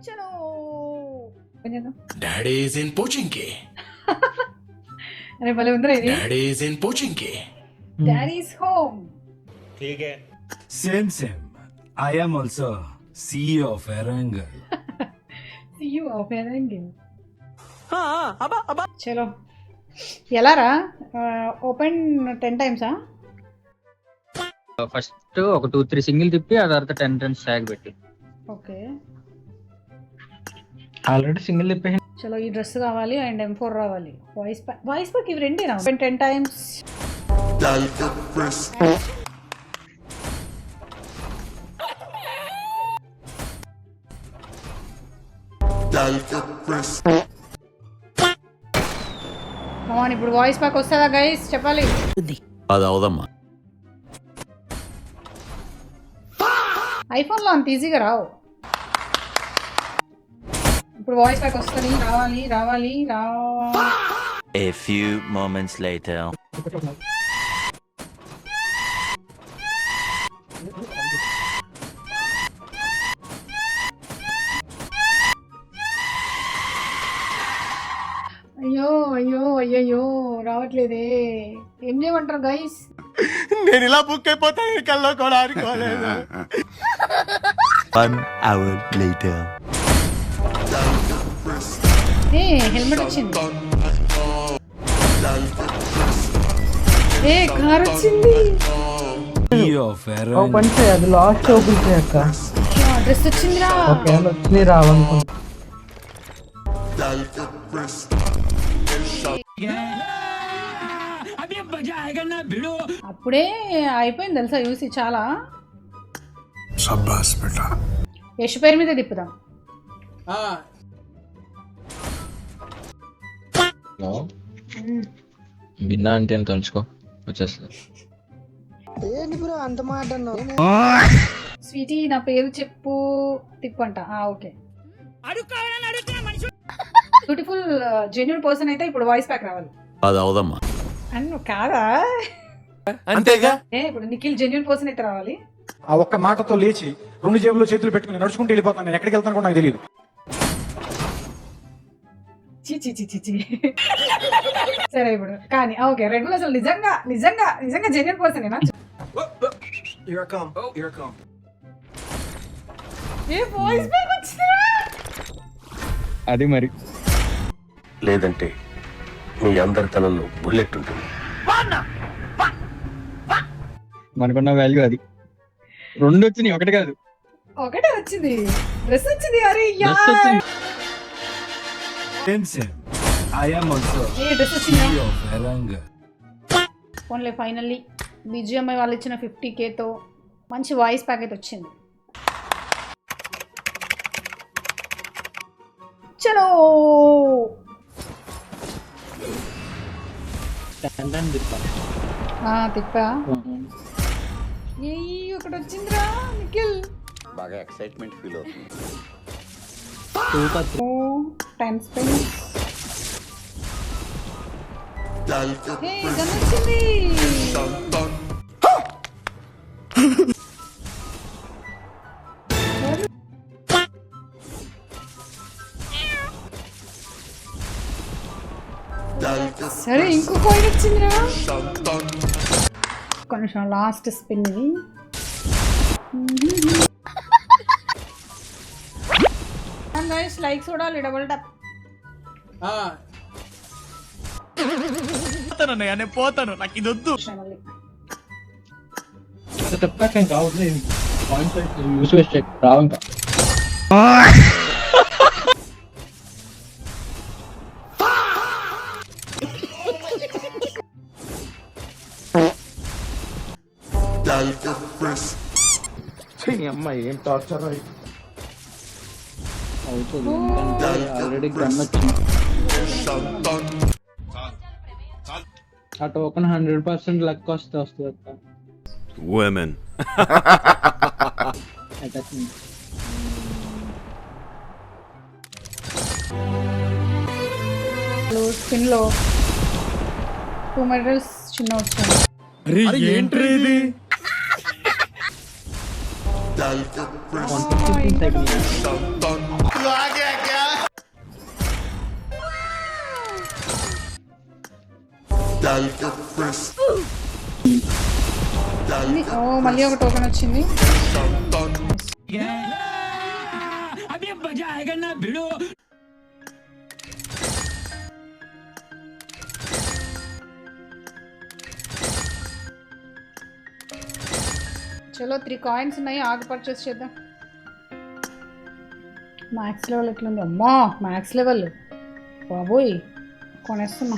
చలో Daddy is in Pochinki. అరే భలే ఉందిరా ఇది. Daddy is in Pochinki. Daddy is home. ठीक है. Same. I am also CEO of Erangel. See you off Erangel. చలో ఎలా రా ఓపెన్ 10 times ఫస్ట్ ఒక 2-3 సింగిల్ తిప్పి ఆ తర్వాత 10 స్టాక్ పెట్టి. ఓకే ఆల్రెడీ సింగిల్ తిప్పేసి చలో ఈ డ్రెస్ కావాలి అండ్ M4 రావాలి. వాయిస్ ప్యాక్ ఇవి రెండేనా? Open 10 times. కమాన్ ఇప్పుడు వాయిస్ ప్యాక్ వస్తుందా గైస్ చెప్పాలి. అది అవదమ్మా. ఐఫోన్ లో అంత ఈజీగా రావు. ఇప్పుడు వాయిస్ ప్యాక్ వస్తుంది. రావాలి. A few moments later. అయ్యో రావట్లేదే. ఏం చేయమంటారు గైస్? నేను ఇలా బుక్ అయిపోతాను కల్లో కూడా అనుకోలేదు. 1 hour later. హెల్మెట్ వచ్చింది. కార్ వచ్చింది. CEO of Erangel. ఓపెన్ చేయి, అది లాస్ట్ ఓపెన్ చేయక్క. డ్రెస్ వచ్చిందిరా. ఓకే వచ్చి రావనుకుంటా. అప్పుడే అయిపోయింది తెలుసా యూసి చాలా. యశ్ పేరు మీద తిప్పుదాం. బిన్నా అంటే అని తలుచుకో వచ్చేస్తుంది. స్వీటీ నా పేరు చెప్పు తిప్పంట. ఓకే బ్యూటిఫుల్ జెన్యూన్ పర్సన్ అయితే ఇప్పుడు వాయిస్ ప్యాక్ రావాలి. అది అవదమ్మా. అండ్ నువ్వు కాదా? అంతేగా. ఇప్పుడు నిఖిల్ జెన్యూన్ పర్సన్ అయితే రావాలి. ఆ ఒక్క మాటతో లేచి 2 జేబుల్లో చేతులు పెట్టుకుని నడుచుకుంటూ వెళ్ళిపోతాను. నేను ఎక్కడికి వెళ్తాను కూడా నాకు తెలియదు. చి సరే ఇప్పుడు కానీ ఓకే రెడ్ బుల్ అసలు నిజంగా జెన్యూన్ పర్సనేనా? ఏ వాయిస్ ప్యాక్ వచ్చిందిరా. అది మరి లేదంటే మీ అందరి తలలో బుల్లెట్ ఉంటుంది. మనకున్న వాల్యూ అది. 2 వచ్చినాయి, ఒకటి కాదు. ఒకటే వచ్చింది. డ్రెస్ వచ్చింది. అరే Dress వచ్చింది. Same. I am also dress వచ్చిందా? CEO of Erangel. ఫోన్లే ఫైనల్లీ BGMI వాళ్ళు ఇచ్చిన 50K తో మంచి వాయిస్ ప్యాక్ అయితే వచ్చింది. చలో తిప్పా. ఒకటి వచ్చిందిరా నిఖిల్. బాగా ఎక్సైట్మెంట్ ఫీల్ అవుతుంది. Time spend. గన్ వచ్చింది. సరే ఇంకో కాయిన్ వచ్చిందిరా. కొంచెం లాస్ట్ స్పిన్ ఇది. గైస్ లైక్ చూడాలి. డబుల్ టప్. నేను పోతాను, నాకు ఇది వద్దు. రావు ఇంకా. అమ్మాయి ఏం టార్చర్. ఆల్రెడీ గన్ వచ్చింది. ఆ టోకెన్ 100% లక్ వస్తుంది అక్క. Women. స్పిన్ లో 2 మెడల్స్ చిన్న వచ్చాను. ఏంట్రీ ఇది? 115 seconds. ఓ మళ్ళీ ఒక టోకెన్ వచ్చింది. చలో 3 కాయిన్స్ ఉన్నాయి, ఆగు పర్చేస్ చేద్దాం. మ్యాక్స్ లెవెల్ ఎట్లుంది? అమ్మా మ్యాక్స్ లెవెల్ బాబోయ్, కొనేస్తున్నా.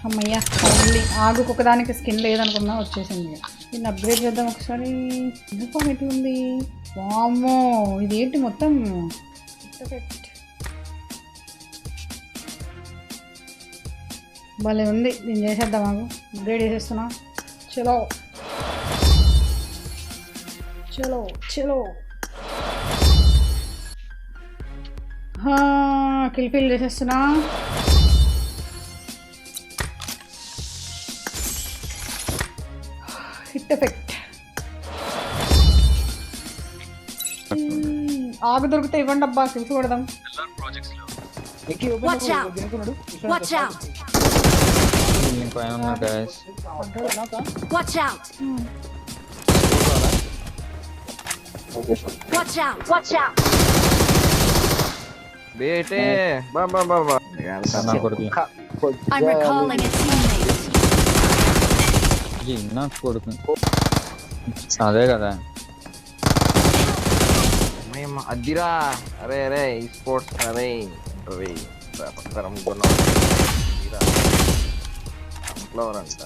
అమ్మయ్యా ఫైనల్లీ. ఆగుకు ఒకదానికి స్కిన్ లేదనుకున్నా, వచ్చేసింది. దీన్ని అప్గ్రేడ్ చేద్దాం ఒకసారి. యూనిఫామ్ ఎట్లుంది? వామ్మో ఇదేంటి మొత్తం భలే ఉంది. దీన్ని చేసేద్దాం, ఆగు అప్గ్రేడ్ చేసేస్తున్నా. చలో చలో చలో. కిల్ ఫీల్ చేసేస్తున్నా. Hit effect. ఆగు దొరికితే ఇవ్వండి అబ్బా, కిల్స్ కొడదాం. Watch out! Watch out! Watch out! Watch out! Watch out! बेटे बाबा बाबा I'm recalling a teammate. నా కొడుకు అదే కదా. మేము అద్దిరా. అరే అరే ఈ స్పోర్ట్స్ అరే అరే పక్కరం కొన్నాం. ఫ్లవర్ అంట